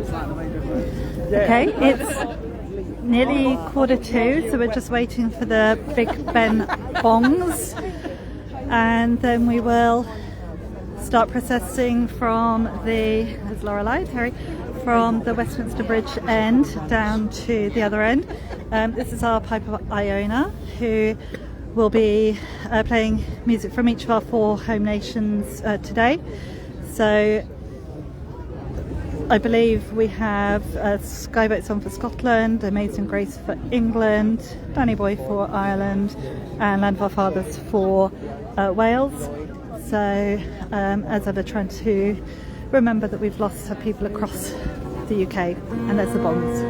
Okay, it's nearly 1:45, so we're just waiting for the Big Ben bongs, and then we will start processing from there's Lorelei, Terry, from the Westminster Bridge end down to the other end. This is our Piper Iona, who will be playing music from each of our 4 home nations today. So I believe we have Skyboats on for Scotland, Amazing Grace for England, Danny Boy for Ireland, and Land of Our Fathers for Wales. So as I'm trying to remember that we've lost people across the UK, and there's the bonds.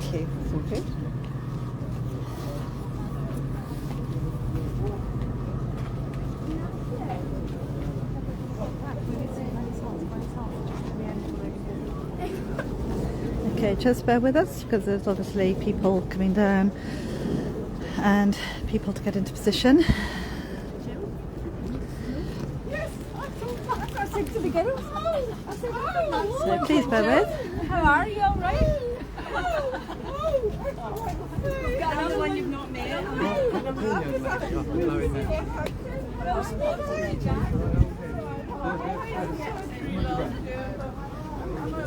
Thank you. It's all good. Okay, just bear with us because there's obviously people coming down and people to get into position. So please bear with. How are you? All right? Got another one you've not met.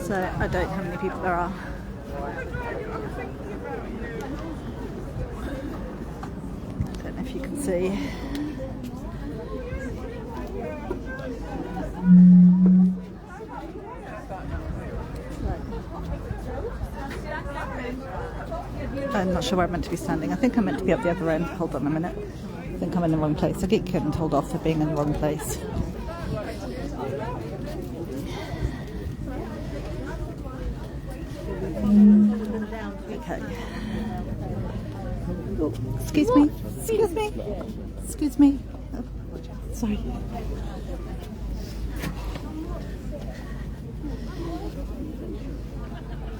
So I don't know how many people there are. I don't know if you can see. I'm not sure where I'm meant to be standing. I think I'm meant to be up the other end. Hold on a minute. I think I'm in the wrong place. I get told off for being in the wrong place. Okay. Oh, excuse me. Excuse me. Excuse me. Oh, sorry.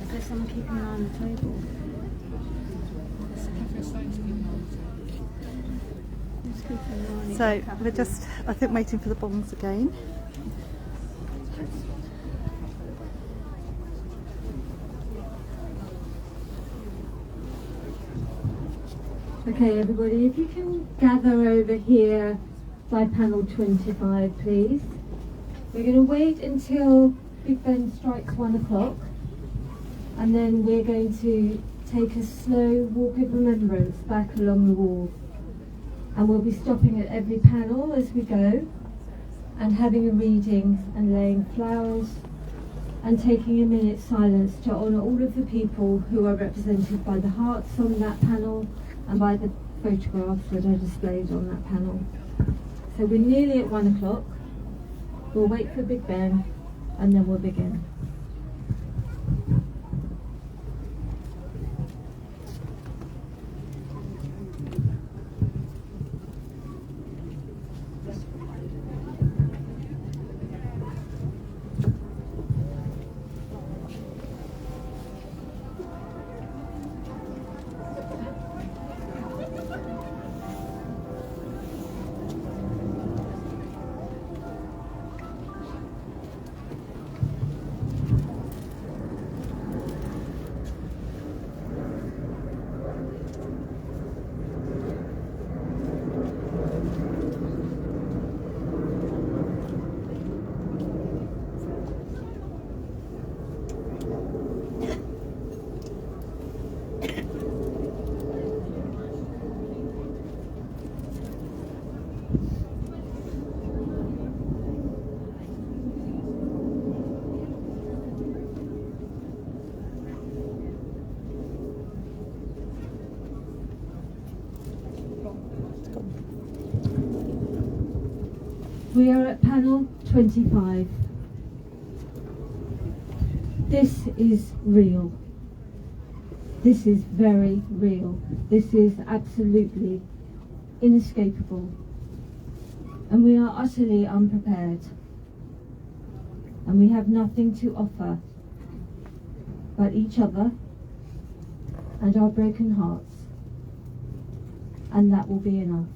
Is there someone keeping an eye on the table? So we're just, I think, waiting for the bongs again. Okay, everybody, if you can gather over here by panel 25, please. We're going to wait until Big Ben strikes 1 o'clock, and then we're going to take a slow walk of remembrance back along the wall. And we'll be stopping at every panel as we go, and having a reading and laying flowers, and taking a minute's silence to honour all of the people who are represented by the hearts on that panel and by the photographs that are displayed on that panel. So we're nearly at 1 o'clock. We'll wait for Big Ben and then we'll begin. We are at panel 25. This is real. This is very real. This is absolutely inescapable. And we are utterly unprepared. And we have nothing to offer but each other and our broken hearts. And that will be enough.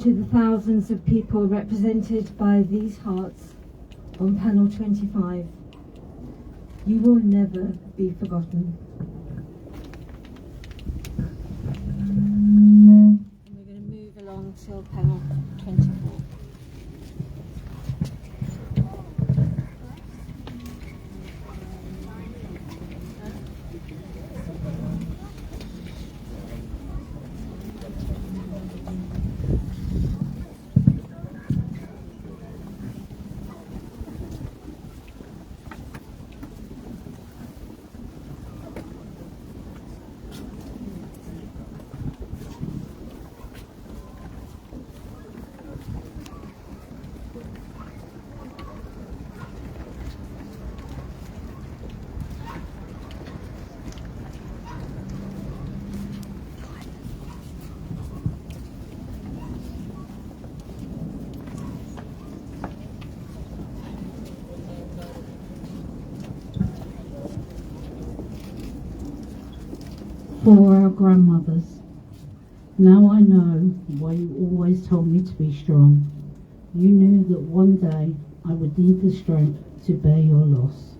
To the thousands of people represented by these hearts on panel 25, you will never be forgotten. And we're going to move along until panel 24. For our grandmothers, now I know why you always told me to be strong. You knew that one day I would need the strength to bear your loss.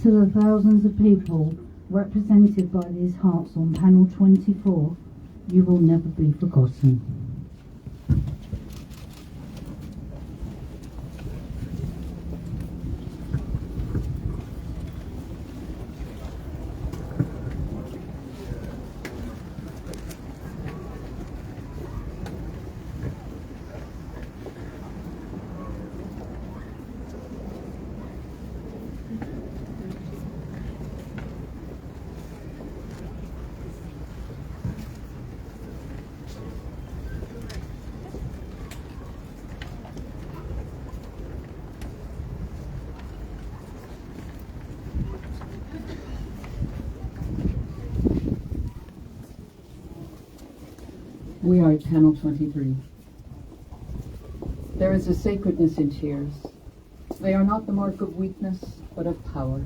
To the thousands of people represented by these hearts on panel 24, you will never be forgotten. We are at panel 23. There is a sacredness in tears. They are not the mark of weakness, but of power.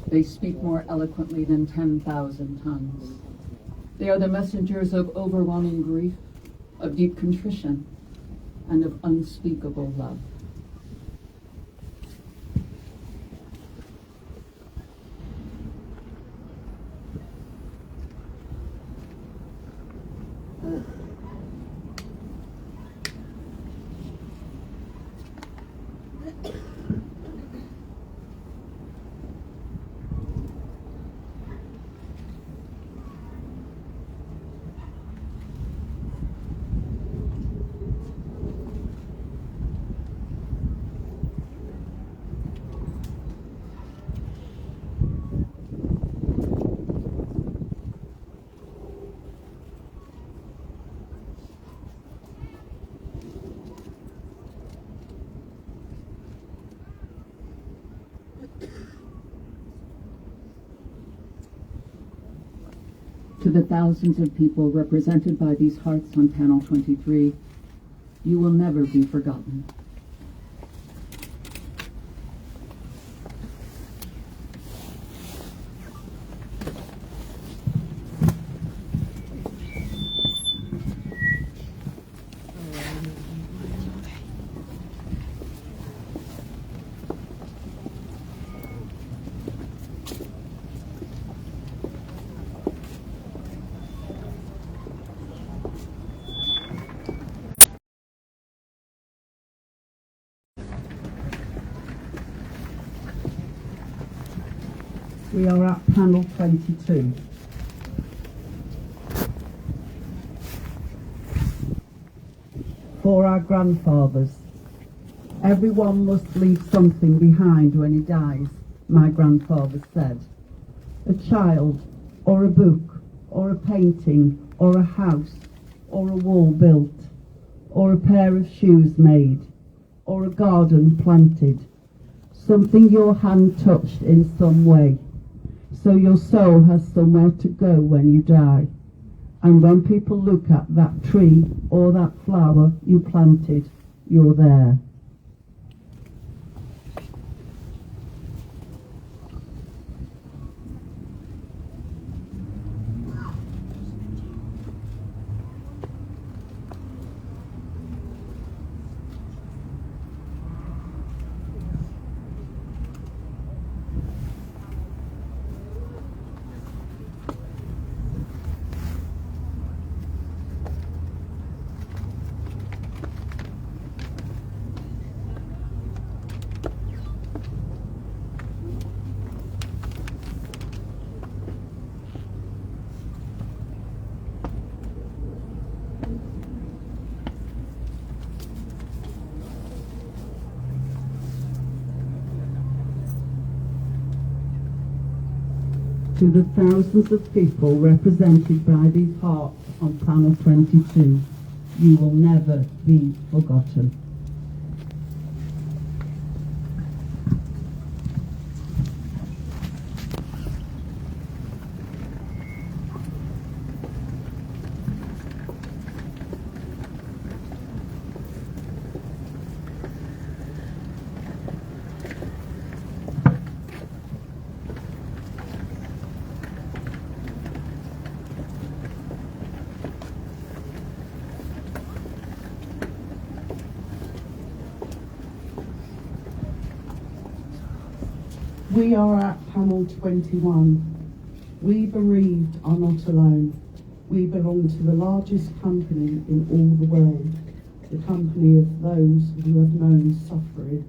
They speak more eloquently than 10,000 tongues. They are the messengers of overwhelming grief, of deep contrition, and of unspeakable love. To the thousands of people represented by these hearts on panel 23, you will never be forgotten. We are at panel 22. For our grandfathers, everyone must leave something behind when he dies, my grandfather said. A child, or a book, or a painting, or a house, or a wall built, or a pair of shoes made, or a garden planted, something your hand touched in some way, so your soul has somewhere to go when you die. And when people look at that tree or that flower you planted, you're there. To the thousands of people represented by these hearts on panel 22, you will never be forgotten. We are at panel 21. We bereaved are not alone. We belong to the largest company in all the world, the company of those who have known suffering.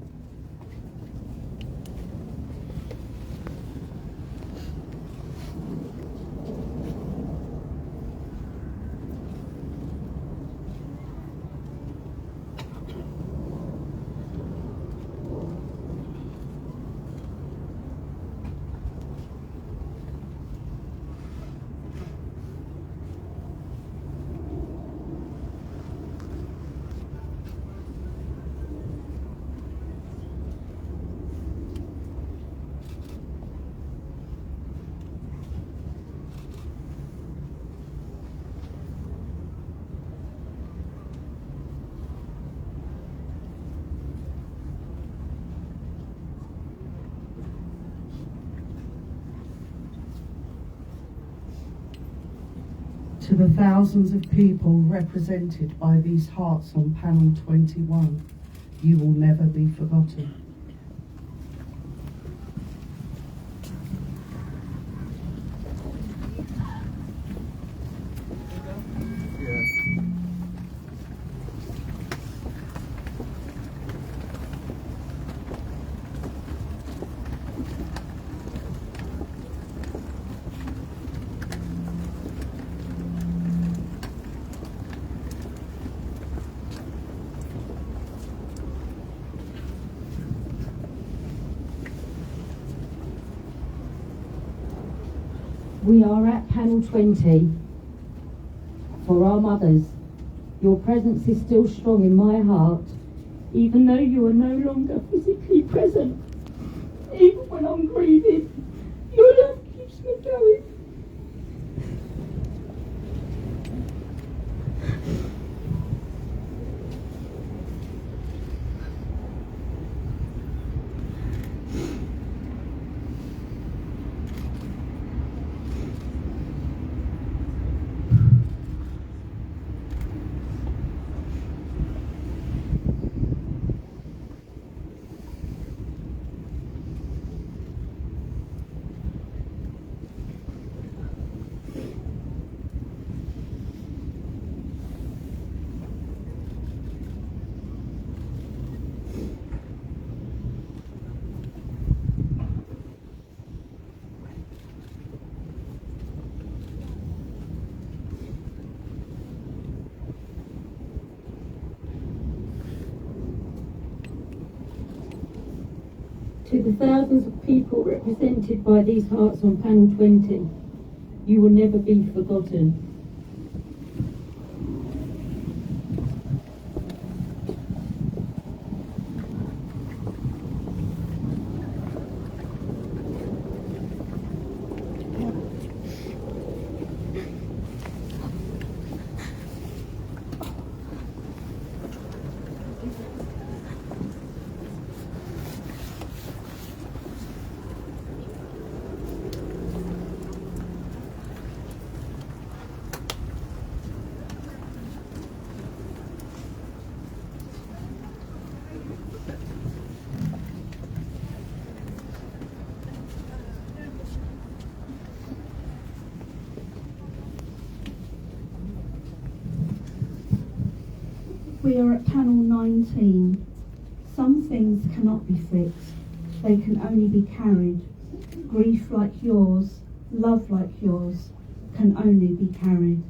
To the thousands of people represented by these hearts on panel 21, you will never be forgotten. We are at panel 20. For our mothers, your presence is still strong in my heart, even though you are no longer physically present. Even when I'm grieving, your love keeps me going. To the thousands of people represented by these hearts on panel 20, You will never be forgotten. We are at panel 19. Some things cannot be fixed, they can only be carried. Grief like yours, love like yours, can only be carried.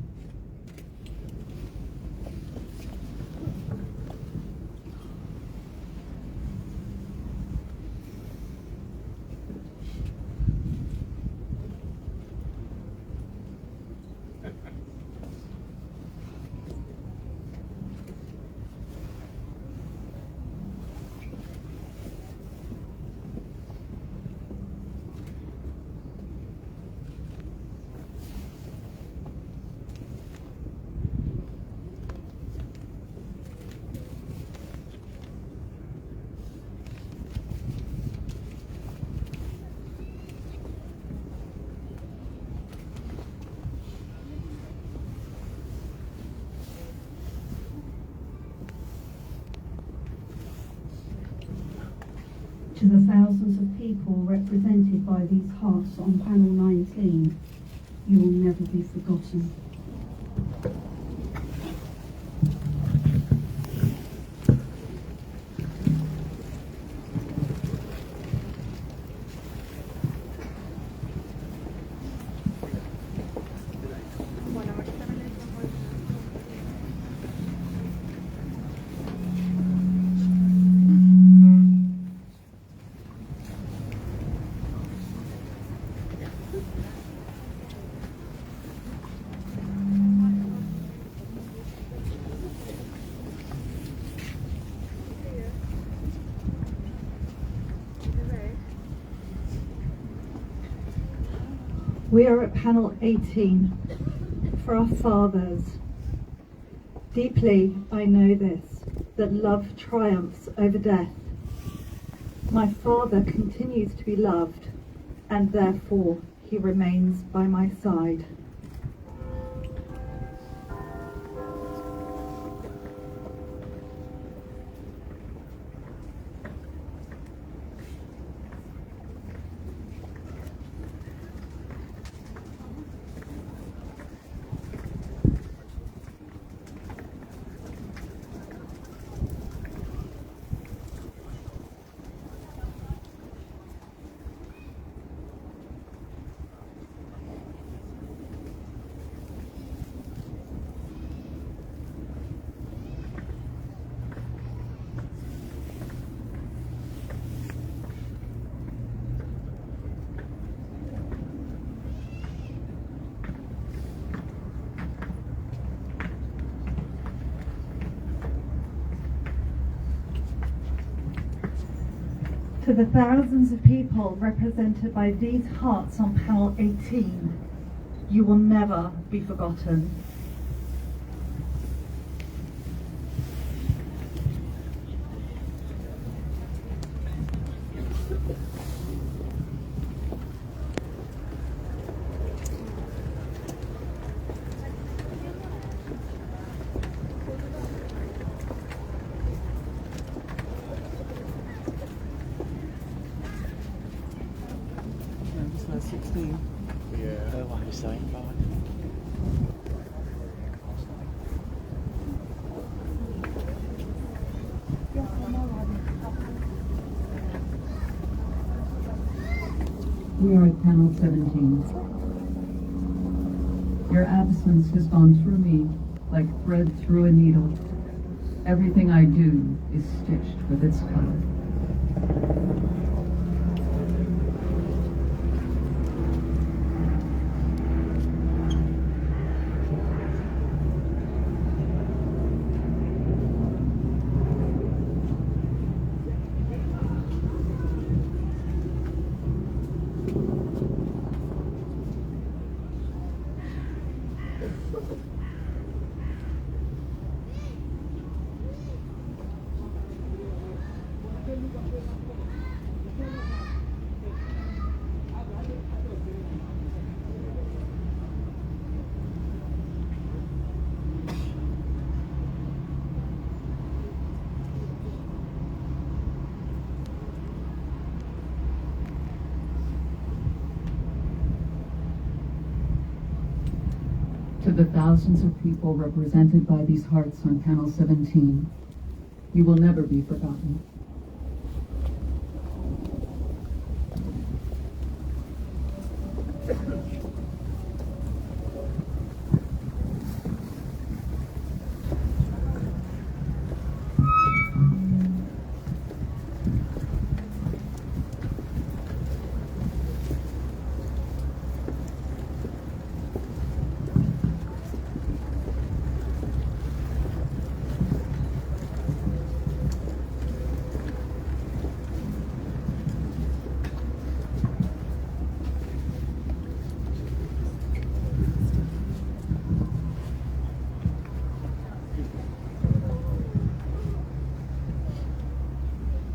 To the thousands of people represented by these hearts on panel 19, you will never be forgotten. We are at panel 18 for our fathers. Deeply I know this, that love triumphs over death. My father continues to be loved, and therefore he remains by my side. To the thousands of people represented by these hearts on panel 18, you will never be forgotten. It's 16. Yeah. The one who's saying about. We are at panel 17. Your absence has gone through me like thread through a needle. Everything I do is stitched with its color. To the thousands of people represented by these hearts on panel 17, you will never be forgotten.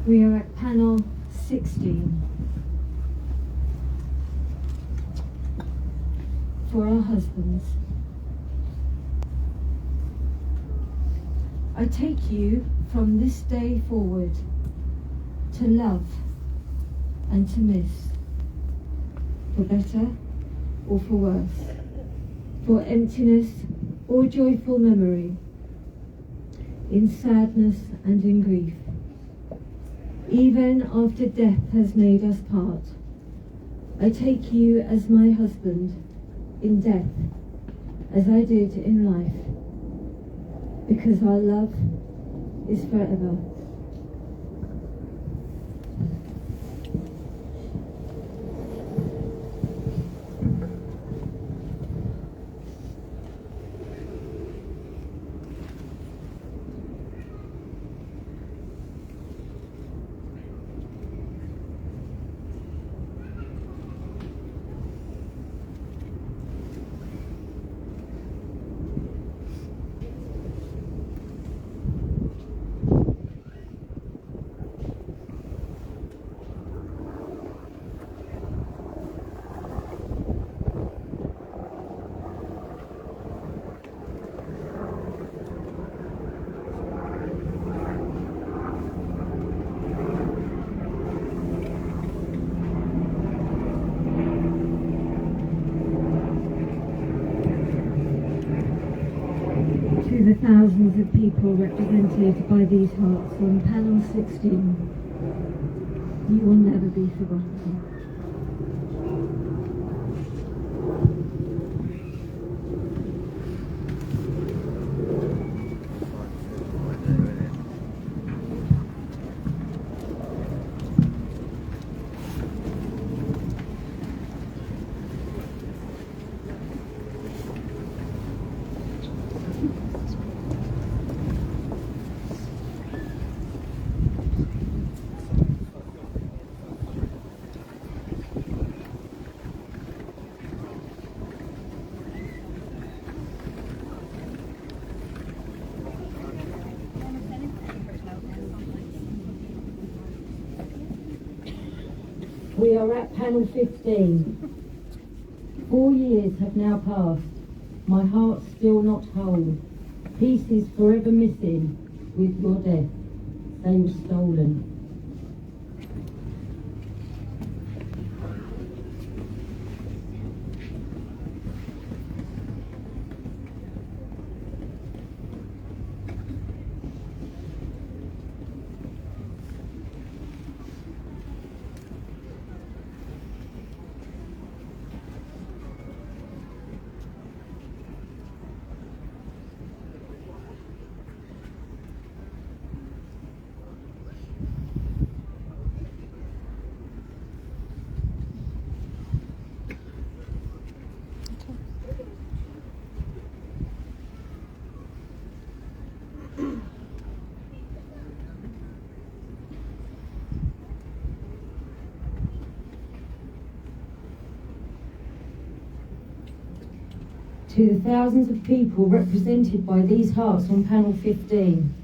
We are at panel 16. For our husbands. I take you from this day forward to love and to miss, for better or for worse, for emptiness or joyful memory, in sadness and in grief. Even after death has made us part, I take you as my husband in death, as I did in life, because our love is forever. To the thousands of people represented by these hearts on panel 16, you will never be forgotten. We are at panel 15. 4 years have now passed. My heart still not whole. Peace is forever missing with your death. They were stolen. To the thousands of people represented by these hearts on panel 15,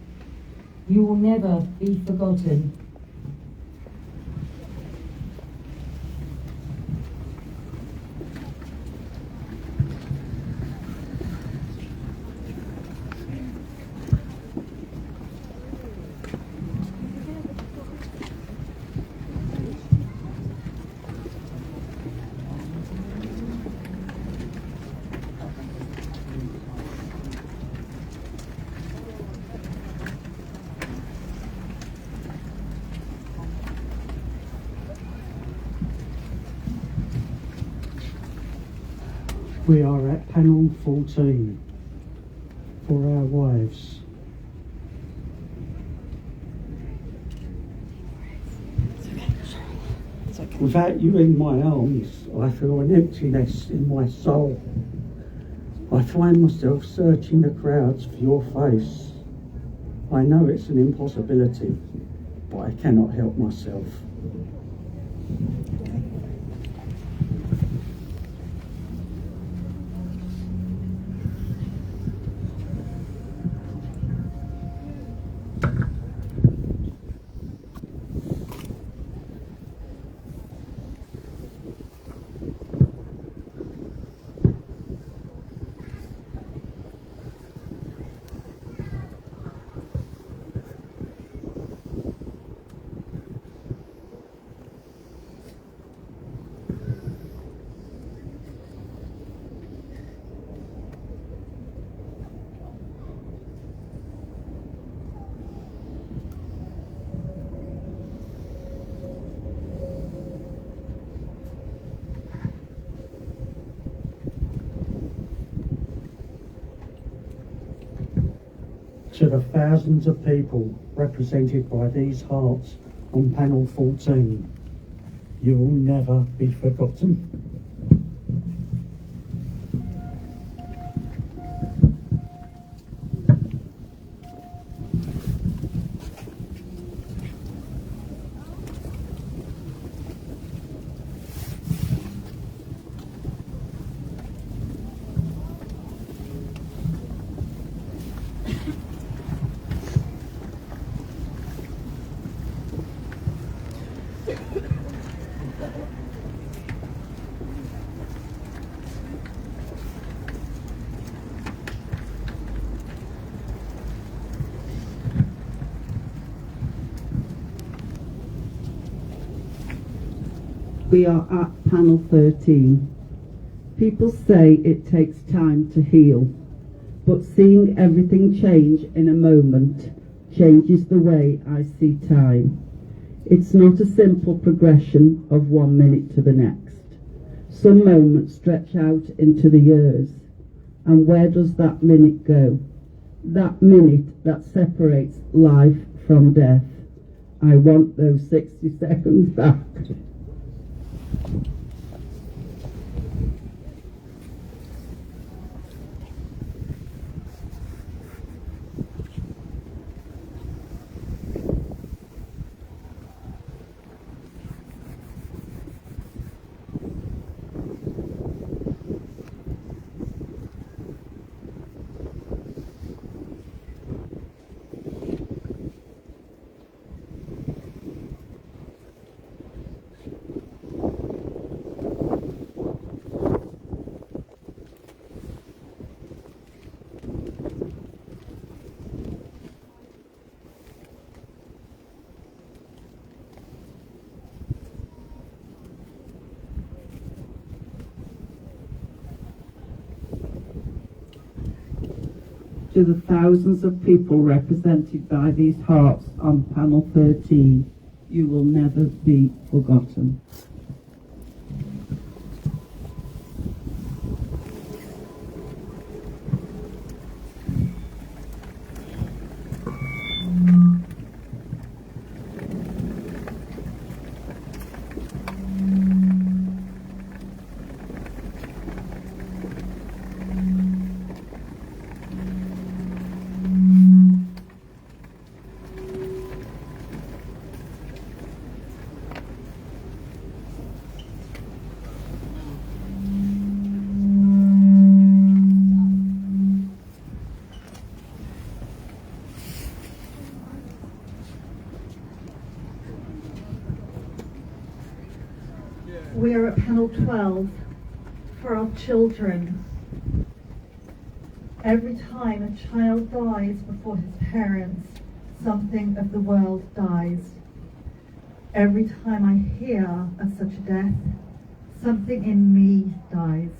you will never be forgotten. We are at panel 14 for our wives. Without you in my arms, I feel an emptiness in my soul. I find myself searching the crowds for your face. I know it's an impossibility, but I cannot help myself. To the thousands of people represented by these hearts on panel 14, you will never be forgotten. We are at panel 13. People say it takes time to heal, but seeing everything change in a moment changes the way I see time. It's not a simple progression of 1 minute to the next. Some moments stretch out into the years. And where does that minute go? That minute that separates life from death. I want those 60 seconds back. To the thousands of people represented by these hearts on panel 13, you will never be forgotten. We are at panel 12 for our children. Every time a child dies before his parents, something of the world dies. Every time I hear of such a death, something in me dies.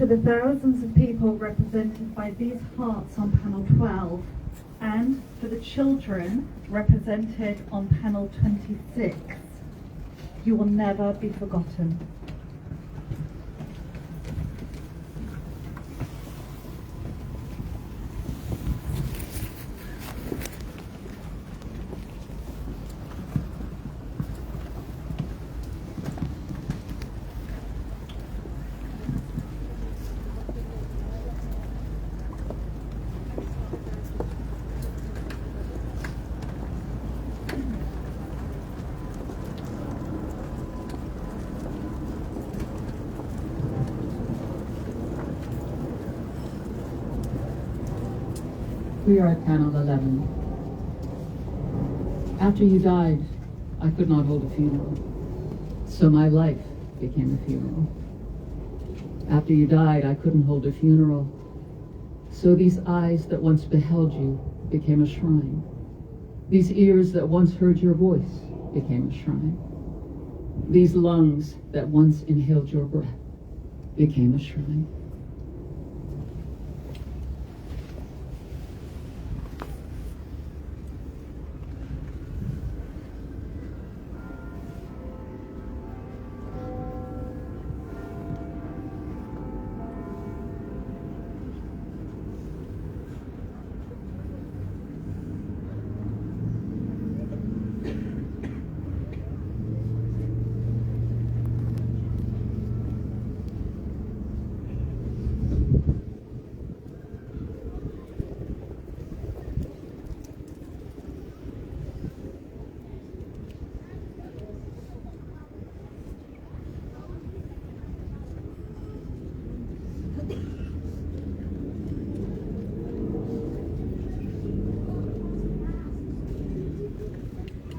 to the thousands of people represented by these hearts on panel 12, and for the children represented on panel 26, you will never be forgotten. We are at panel 11. After you died, I could not hold a funeral, so my life became a funeral. After you died, I couldn't hold a funeral, so these eyes that once beheld you became a shrine. These ears that once heard your voice became a shrine. These lungs that once inhaled your breath became a shrine.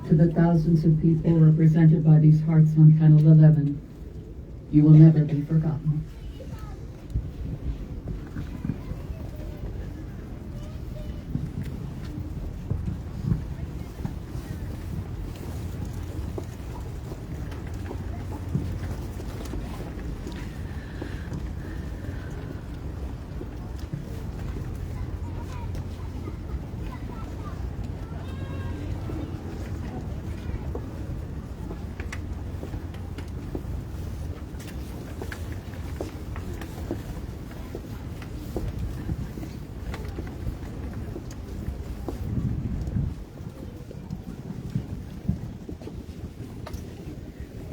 To the thousands of people represented by these hearts on panel 11, you will never be forgotten.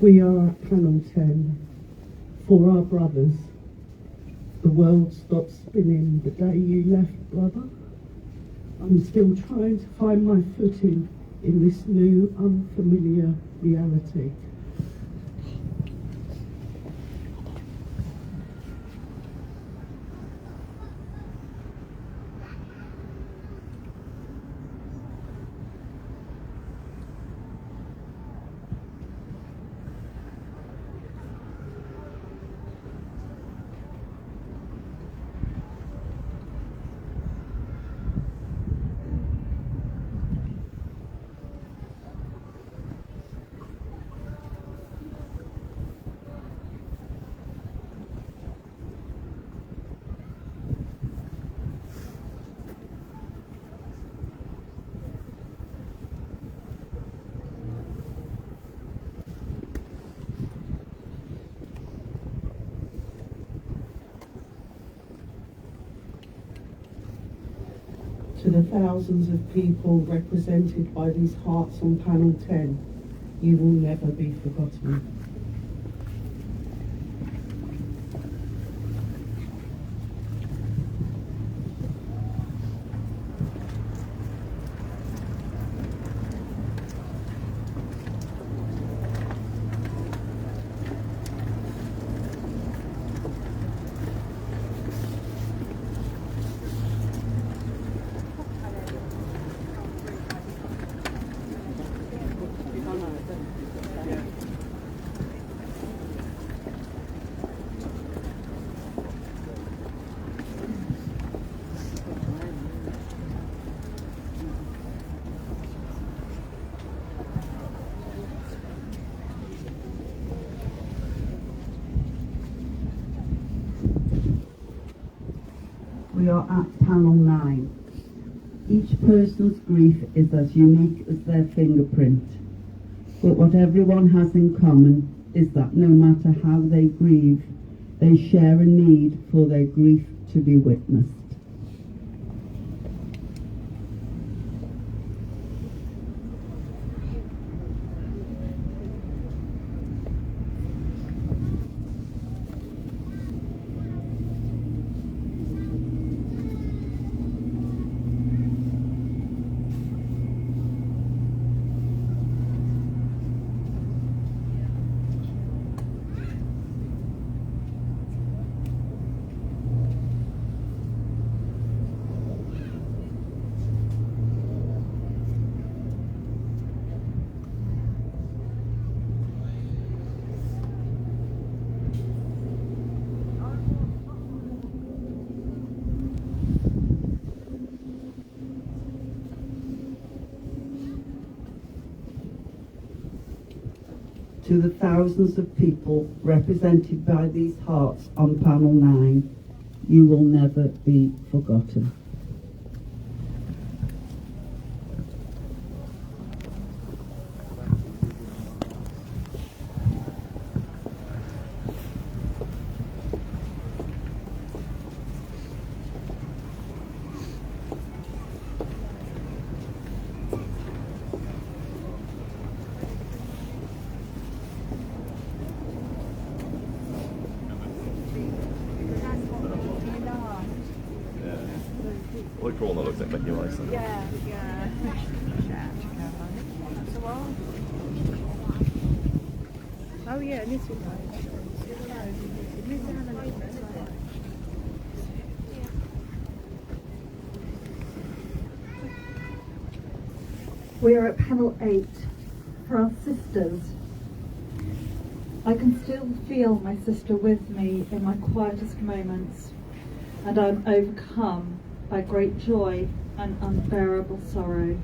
We are at panel 10. For our brothers, the world stopped spinning the day you left, brother. I'm still trying to find my footing in this new, unfamiliar reality. To the thousands of people represented by these hearts on panel 10, you will never be forgotten. We are at panel 9. Each person's grief is as unique as their fingerprint. But what everyone has in common is that no matter how they grieve, they share a need for their grief to be witnessed. To the thousands of people represented by these hearts on panel 9, you will never be forgotten. Look for one that looks like Mickey Mouse. Yeah. Oh yeah, this one. We are at panel 8 for our sisters. I can still feel my sister with me in my quietest moments, and I'm overcome by great joy and unbearable sorrow.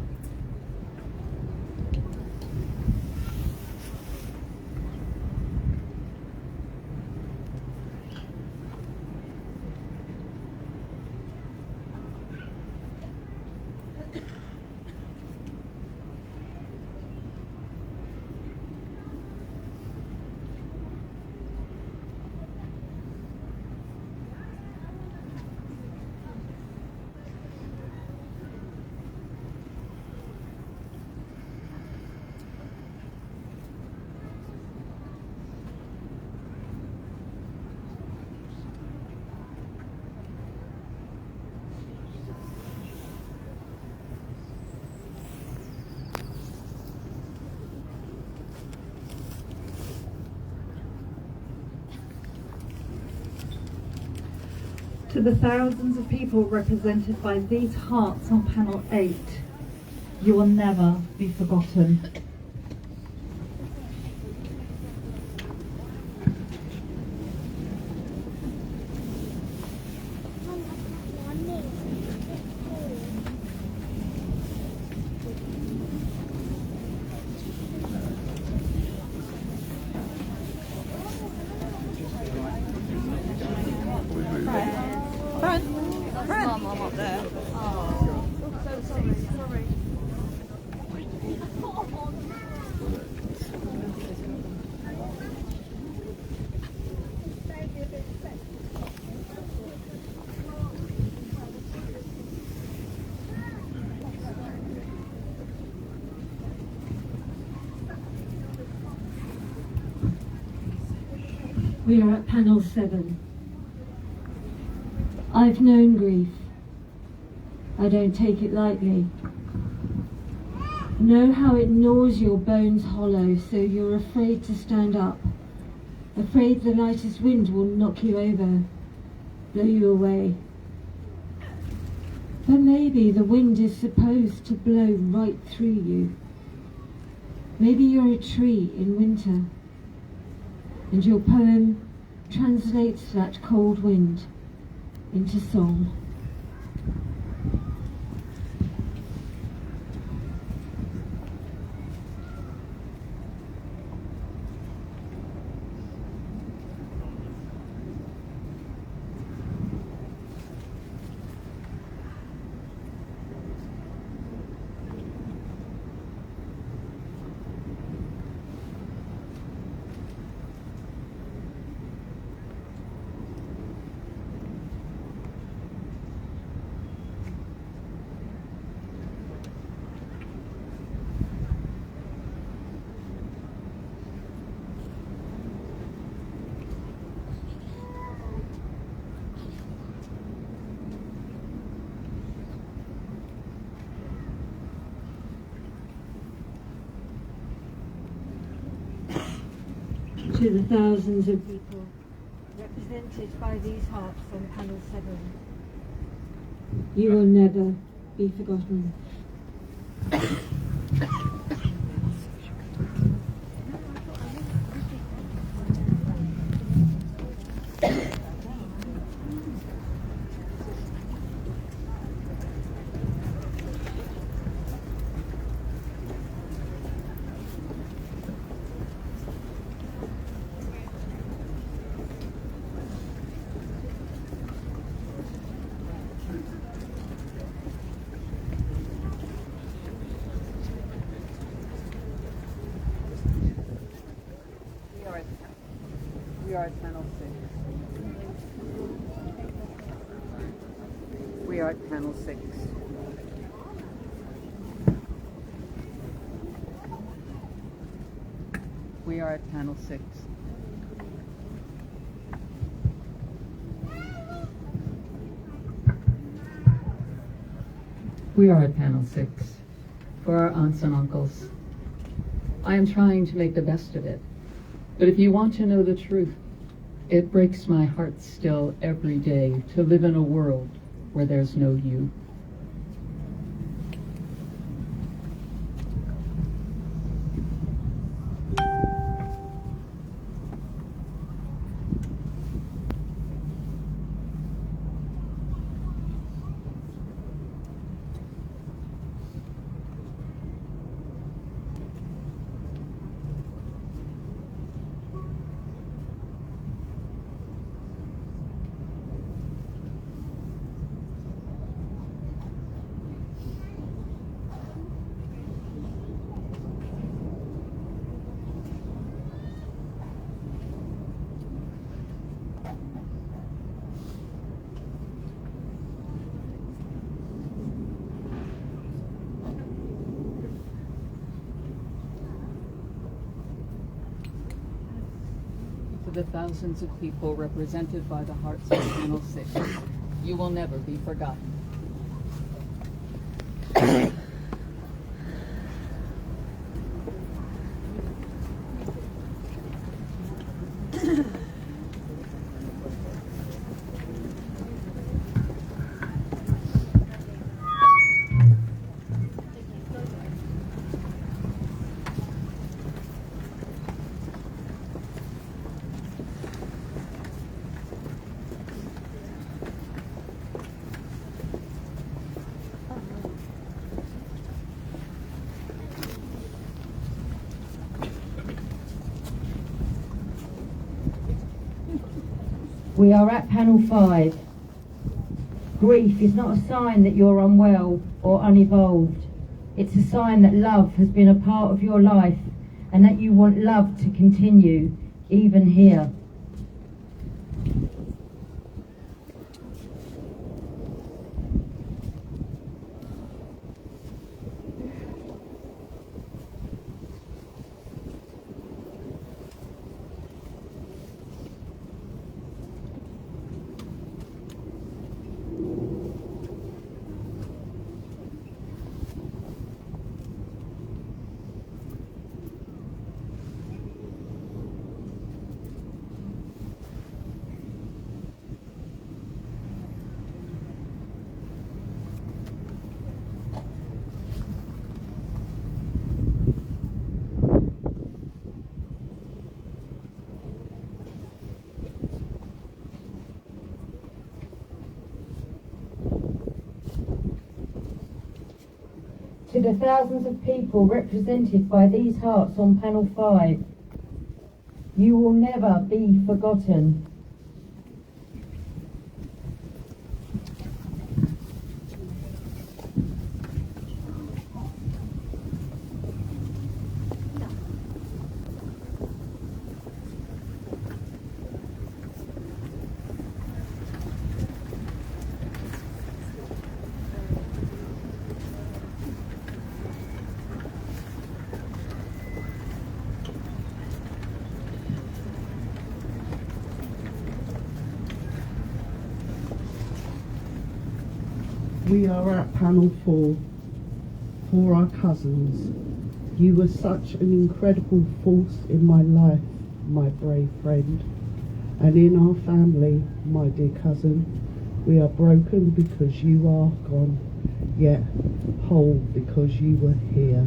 To the thousands of people represented by these hearts on panel 8, you will never be forgotten. Mum up there. Sorry. We are at panel 7. I've known grief. I don't take it lightly. Know how it gnaws your bones hollow, so you're afraid to stand up, afraid the lightest wind will knock you over, blow you away. But maybe the wind is supposed to blow right through you. Maybe you're a tree in winter, and your poem translates that cold wind into song. to the thousands of people represented by these hearts on panel 7. You will never be forgotten. We are at panel 6. We are at panel 6. We are at panel 6. We are at panel 6 for our aunts and uncles. I am trying to make the best of it. But if you want to know the truth, it breaks my heart still every day to live in a world where there's no you. To the thousands of people represented by the hearts of panel 6, you will never be forgotten. We are at panel 5. Grief is not a sign that you're unwell or unevolved. It's a sign that love has been a part of your life and that you want love to continue, even here. To the thousands of people represented by these hearts on panel 5, you will never be forgotten. We are at panel 4 for our cousins. You were such an incredible force in my life, my brave friend, and in our family, my dear cousin, we are broken because you are gone, yet whole because you were here.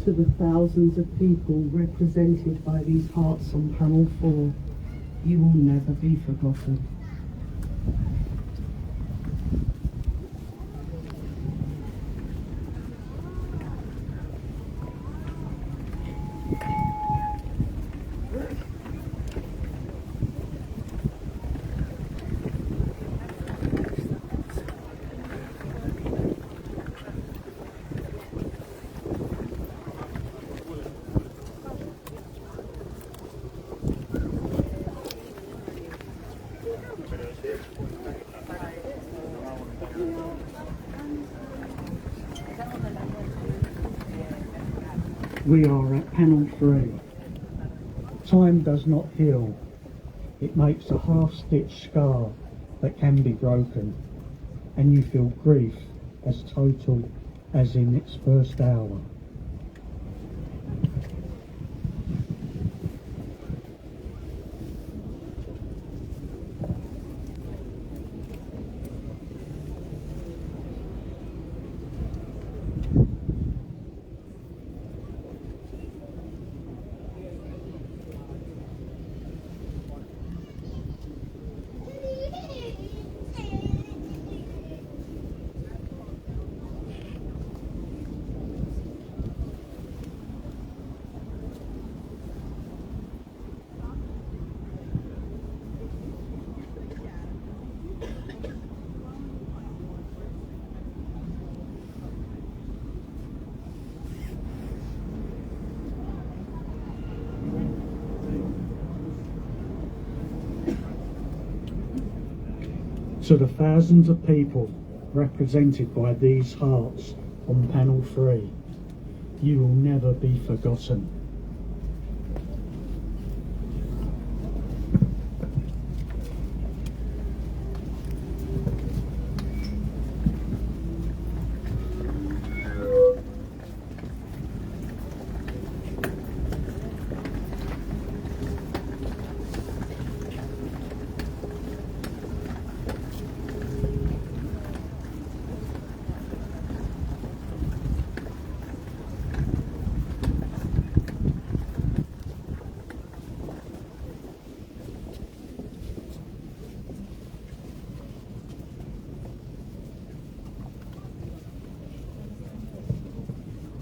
To the thousands of people represented by these hearts on panel 4, you will never be forgotten. We are at panel 3. Time does not heal. It makes a half-stitched scar that can be broken, and you feel grief as total as in its first hour. To the thousands of people represented by these hearts on panel 3, you will never be forgotten.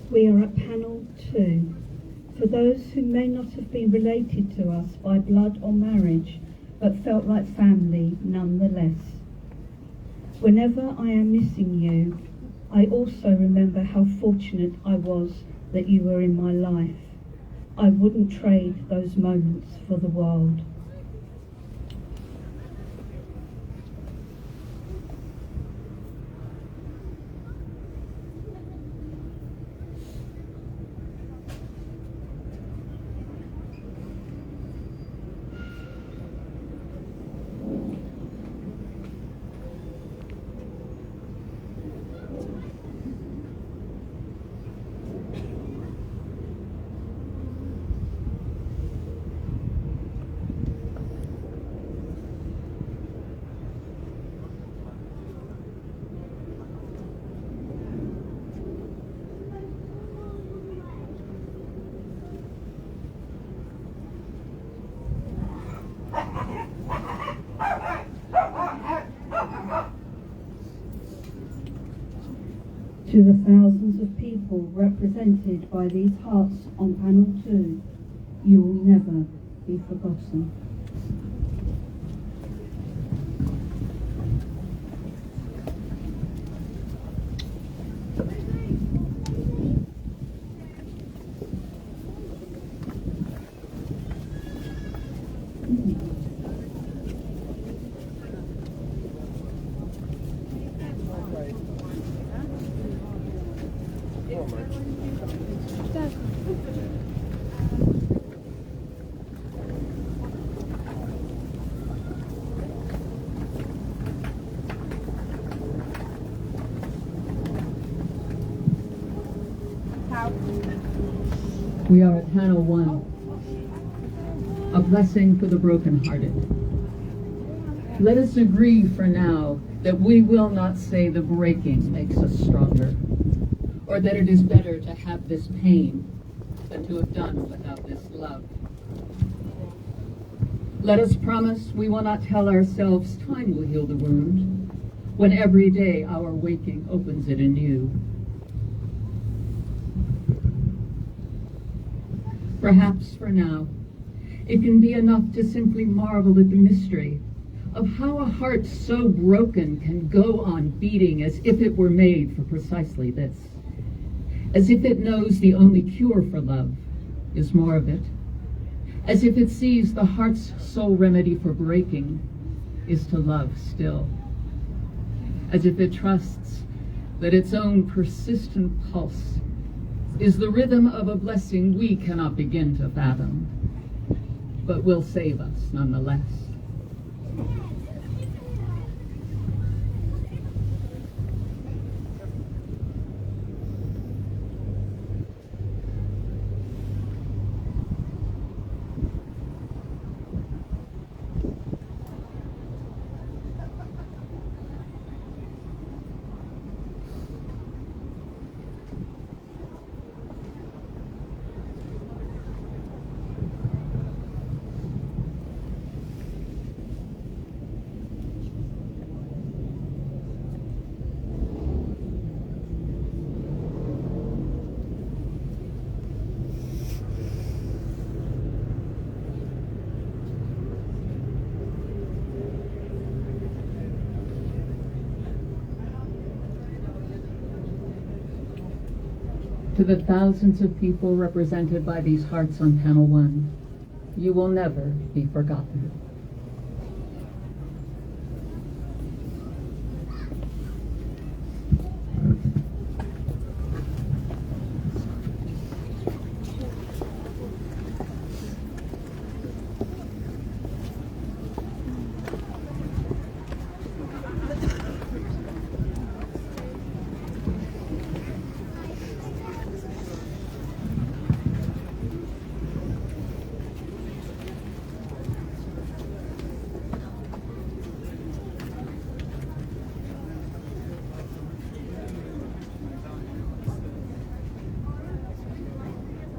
We are at panel 2. For those who may not have been related to us by blood or marriage, but felt like family nonetheless. Whenever I am missing you, I also remember how fortunate I was that you were in my life. I wouldn't trade those moments for the world. To the thousands of people represented by these hearts on panel 2, you will never be forgotten. We are at panel 1, a blessing for the brokenhearted. Let us agree for now that we will not say the breaking makes us stronger, or that it is better to have this pain than to have done without this love. Let us promise we will not tell ourselves time will heal the wound, when every day our waking opens it anew. Perhaps for now, it can be enough to simply marvel at the mystery of how a heart so broken can go on beating as if it were made for precisely this, as if it knows the only cure for love is more of it, as if it sees the heart's sole remedy for breaking is to love still, as if it trusts that its own persistent pulse is the rhythm of a blessing we cannot begin to fathom, but will save us nonetheless. To the thousands of people represented by these hearts on panel 1, you will never be forgotten.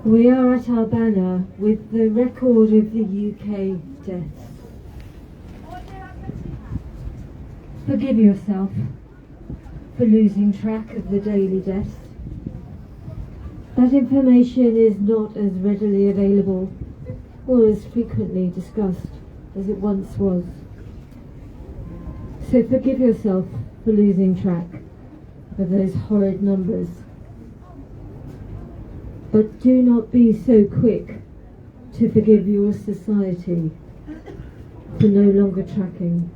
We are at our banner with the record of the UK deaths. Forgive yourself for losing track of the daily deaths. That information is not as readily available or as frequently discussed as it once was. So forgive yourself for losing track of those horrid numbers. But do not be so quick to forgive your society for no longer tracking.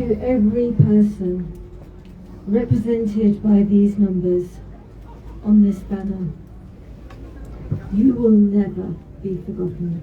to every person represented by these numbers on this banner. You will never be forgotten.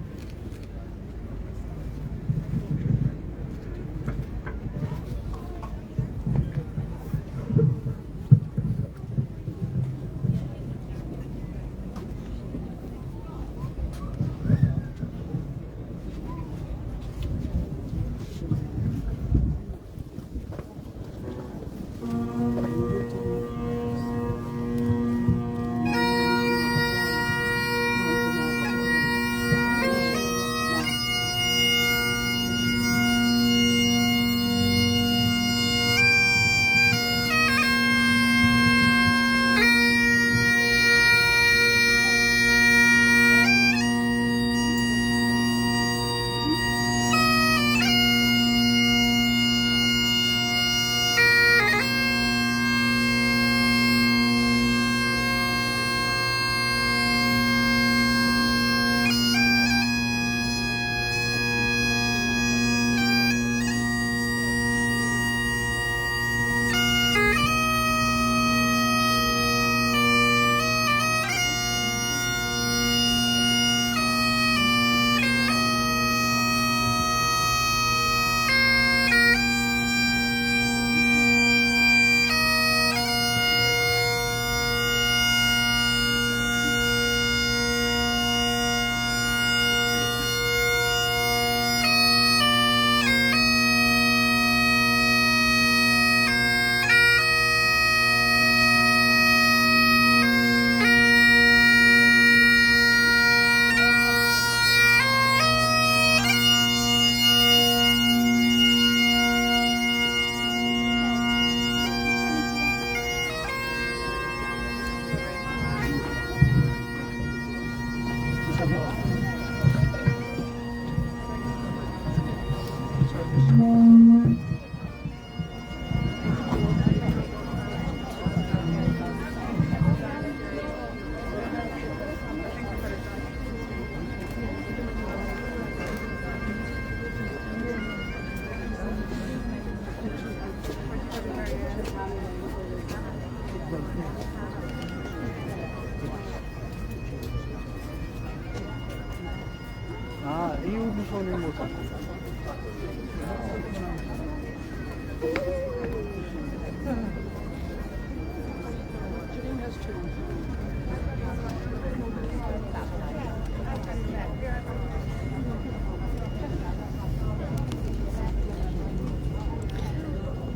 아, 이 우선은 뭐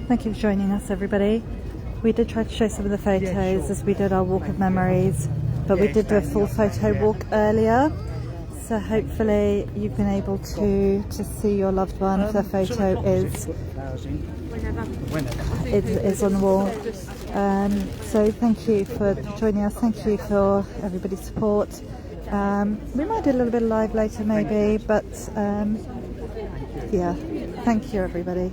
Thank you for joining us, everybody. We did try to show some of the photos as we did our walk of memories, but we did do a full photo walk earlier. So hopefully you've been able to see your loved one if their photo is on the wall. So thank you for joining us. Thank you for everybody's support. We might do a little bit of live later maybe, but yeah, thank you everybody.